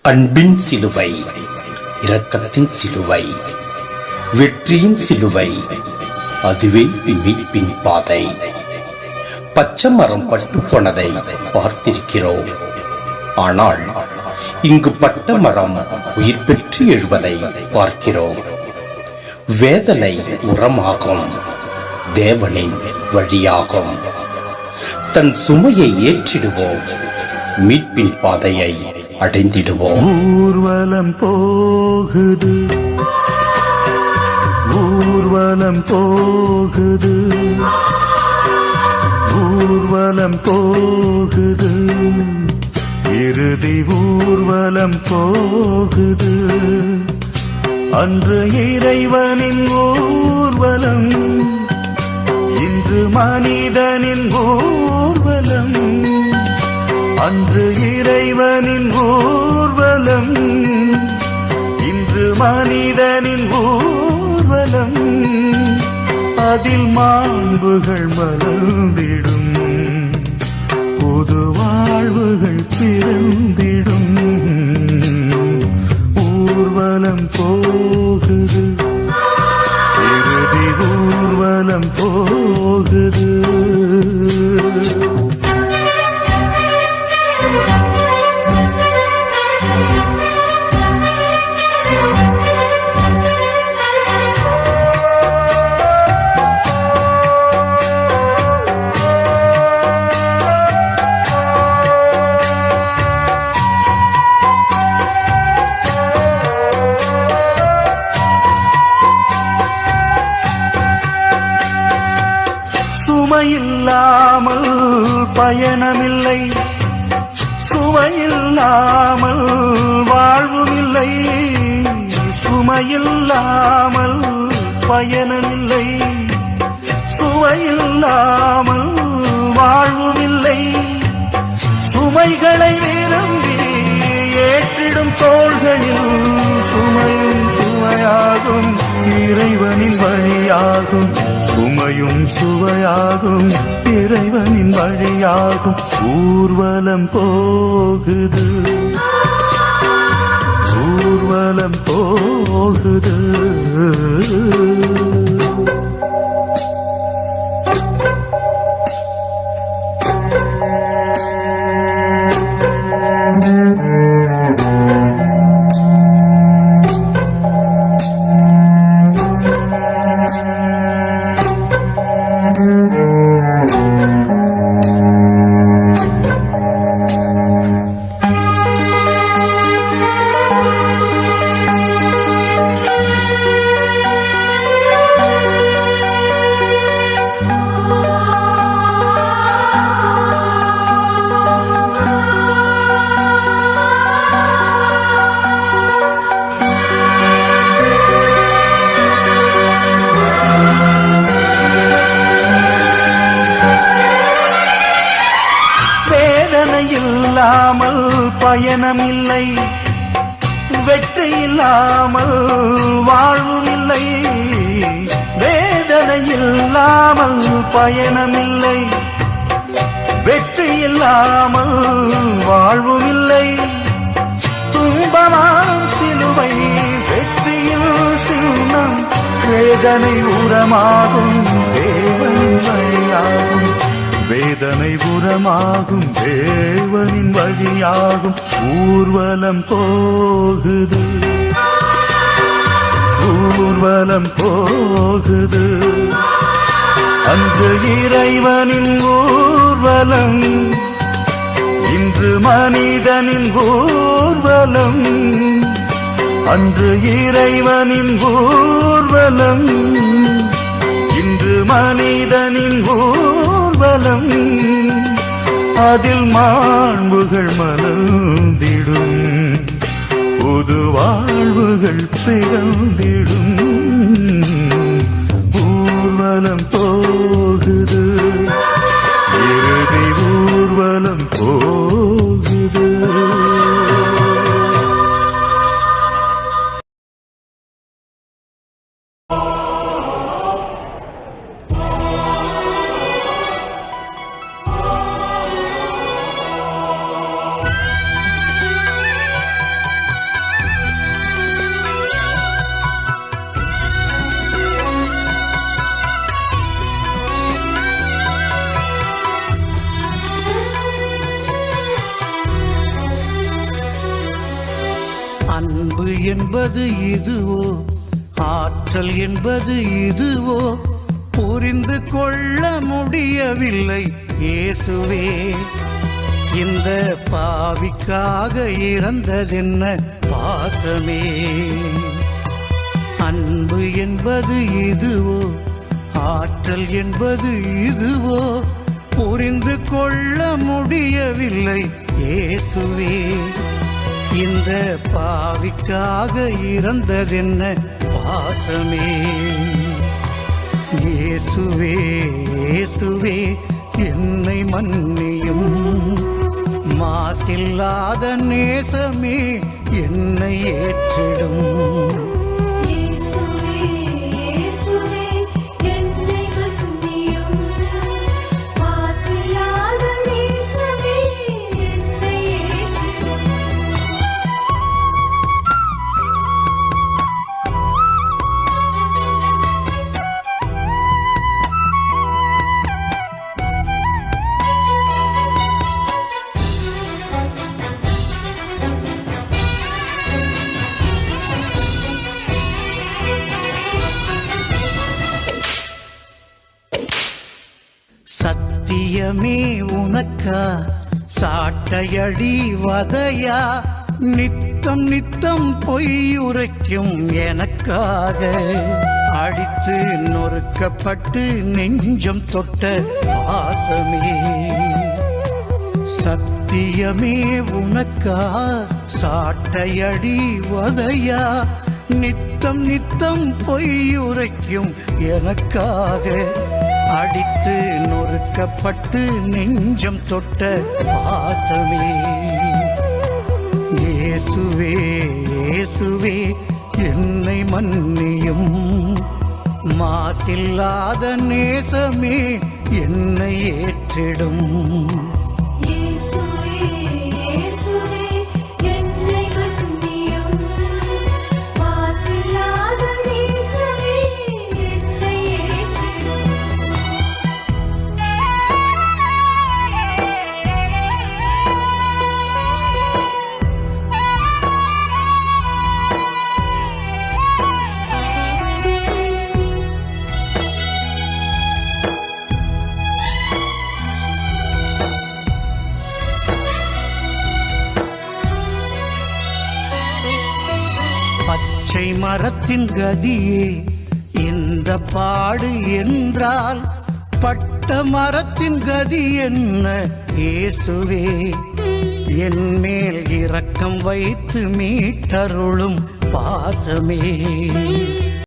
அன்பின் சிலுவை, இரக்கத்தின் சிலுவை, வெற்றியின் சிலுவை, அதுவே மீட்பின் பாதை. பச்சை மரம் பட்டு போனதை பார்த்திருக்கிறோம். ஆனால் இங்கு பட்ட மரம் உயிர் பெற்று எழுவதை பார்க்கிறோம். வேதனை உரமாகும், தேவனின் வழியாகும். தன் சுமையை ஏற்றிடுவோம், மீட்பின் பாதையை அடைந்திடுவோம். ஊர்வலம் போகுது, ஊர்வலம் போகுது, ஊர்வலம் போகுது, இறுதி ஊர்வலம் போகுது. அன்று இறைவனின் ஊர்வலம், இன்று மனிதனின் ஊர்வலம். அன்று இறைவனின் ஊர்வலம், இன்று மனிதனின் ஊர்வலம். அதில் மாண்புகள் மலர்ந்திடும், புது வாழ்வுகள் பிறந்திடும். ஊர்வலம் போகுது, இறுதி ஊர்வலம் போகுது. சுமையில்லாமல் பயணமில்லை, சுவையில்லாமல் வாழ்வுமில்லை. சுமையில்லாமல் பயணமில்லை, சுவையில்லாமல் வாழ்வுமில்லை. சுமைகளை விரும்பி ஏற்றிடும் தோள்களில் சுமையும் சுவையாகும், இறைவனின் வழியாகும். சுமையும் சுவையாகும், இறைவனின் வழியாகும். ஊர்வலம் போகுது, ஊர்வலம் போகுது. இல்லாமல் பயணம் இல்லை, வெற்றி இல்லாமல் வாழ்வும் இல்லை. வேதனை இல்லாமல் பயணம் இல்லை, வெற்றி இல்லாமல் வாழ்வும் இல்லை. துன்பமாம் சிலுவை வெற்றியில் சின்னம், வேதனை உரமாகும், தேவனின் வழியாகும். வேதனை உரமாகும், தேவனின் வழியாகும். ஊர்வலம் போகுது, ஊர்வலம் போகுது. அன்று இறைவனின் ஊர்வலம், இன்று மனிதனின் ஊர்வலம். அன்று இறைவனின் ஊர்வலம், இன்று மனிதனின் ஊர்வலம். அதில் மாண்புகள் மலர்ந்திடும், புது வாழ்வுகள் பிறந்திடும். ஊர்வலம் போகுது, இறுதி ஊர்வலம் போகுது. அன்பு என்பது இதுவோ, ஆற்றல் என்பது இதுவோ, புரிந்து கொள்ள முடியவில்லை இயேசுவே. இந்த பாவிக்காக இறந்ததென்ன பாசமே. அன்பு என்பது இதுவோ, ஆற்றல் என்பது இதுவோ, புரிந்து கொள்ள முடியவில்லை இயேசுவே. இந்த பாவிக்காக இறந்ததென்ன பாசமே. இயேசுவே இயேசுவே என்னை மன்னியும், மாசில்லாத நேசமே என்னை ஏற்றிடும். சத்தியமே உனக்கா சாட்டையடி வதையா, நித்தம் நித்தம் பொய்யுரைக்கும் எனக்காக, அடித்து நொறுக்கப்பட்டு நெஞ்சம் தொட்ட பாசமே. சத்தியமே உனக்கா சாட்டையடி வதையா, நித்தம் நித்தம் பொய்யுரைக்கும் எனக்காக, அடித்து நொறுக்கப்பட்டு நெஞ்சம் தொட்ட பாசமே. இயேசுவே இயேசுவே என்னை மன்னியும், மாசில்லாத நேசமே என்னை ஏற்றிடும். பச்சை மரத்தின் கதியே இந்த பாடு என்றால், பட்ட மரத்தின் கதி என்ன இயேசுவே. என் மேல் இரக்கம் வைத்து மீட்டருளும் பாசமே.